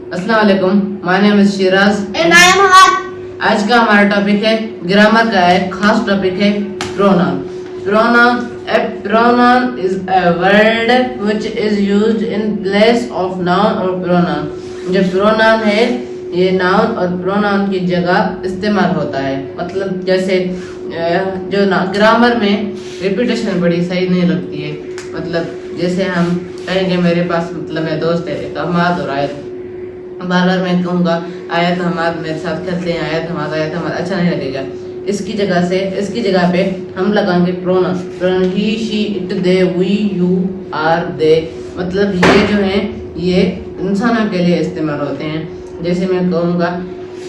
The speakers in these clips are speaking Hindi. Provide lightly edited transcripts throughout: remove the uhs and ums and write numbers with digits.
अस्सलाम वालेकुम, my name is Shiraz and I am Hammad. आज का हमारा टॉपिक है ग्रामर का एक खास टॉपिक है pronoun. Pronoun is a word which is used in place of noun और प्रोनाउन। जो प्रोनाउन है ये नाउन और प्रोनाउन की जगह इस्तेमाल होता है। मतलब जैसे जो ग्रामर में रिपीटेशन बड़ी सही नहीं लगती है। मतलब जैसे हम कहेंगे मेरे पास मतलब मेरे दोस्त है एक हमाद और आयत, बार बार मैं कहूँगा आयत हमाद मेरे साथ खेलते हैं, आयत हमाद अच्छा नहीं लगेगा। इसकी जगह पे हम लगाएंगे pronoun. He she it they we you are they. मतलब ये जो है ये इंसानों के लिए इस्तेमाल होते हैं। जैसे मैं कहूँगा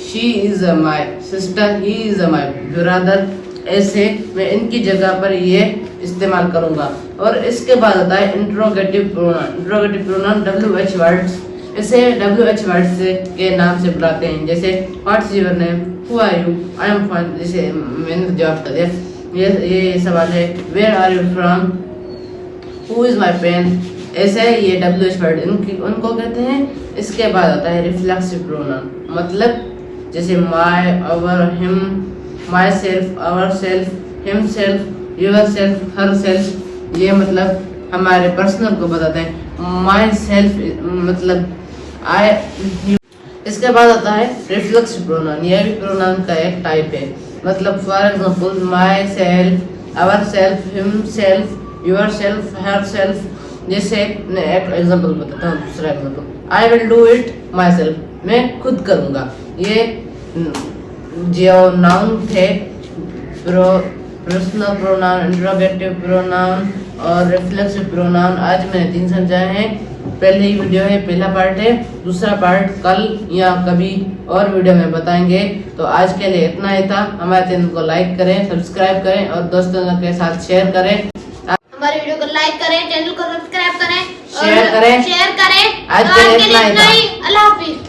she is my sister, he is my brother, ऐसे मैं इनकी जगह पर ये इस्तेमाल करूँगा। और इसके बाद आता है इंट्रोगेटिव प्रोनाउन WH वर्ड्स। इसे WH वर्ड्स के नाम से बुलाते हैं। जैसे what's your name, who are you, I am fine. जैसे मैंने जवाब कर दिया ये सवाल है where are you from, who is my pen. ऐसे ये WH वर्ड उनको कहते हैं। इसके बाद आता है रिफ्लेक्सिव प्रोनाउन। मतलब जैसे my, our, him, myself, ourselves, himself, yourself, herself. ये मतलब हमारे पर्सनल को बताते हैं। माई सेल्फ मतलब आई। इसके बाद आता है रिफ्लेक्सिव प्रोनाउन। यह भी प्रोनाउन का एक टाइप है। मतलब for example myself, ourselves, himself, yourself, herself. जैसे मैं एक एग्जांपल बताता हूँ, दूसरा example I will do it myself, मैं खुद करूँगा। ये जो नाउन थे पर्सनल प्रोनाउन, इंट्रोगेटिव प्रोनाउन और रिफ्लेक्सिव प्रोनाउन। आज मैंने 3 समझाए हैं। पहले ही वीडियो है, पहला पार्ट है। दूसरा पार्ट कल या कभी और वीडियो में बताएंगे। तो आज के लिए इतना ही था। हमारे चैनल को लाइक करें, सब्सक्राइब करें और दोस्तों के साथ शेयर करें। हमारे वीडियो को लाइक करें, चैनल को सब्सक्राइब करें, शेयर करें। आज आज के लिए इतना ही था। अल्लाह हाफिज।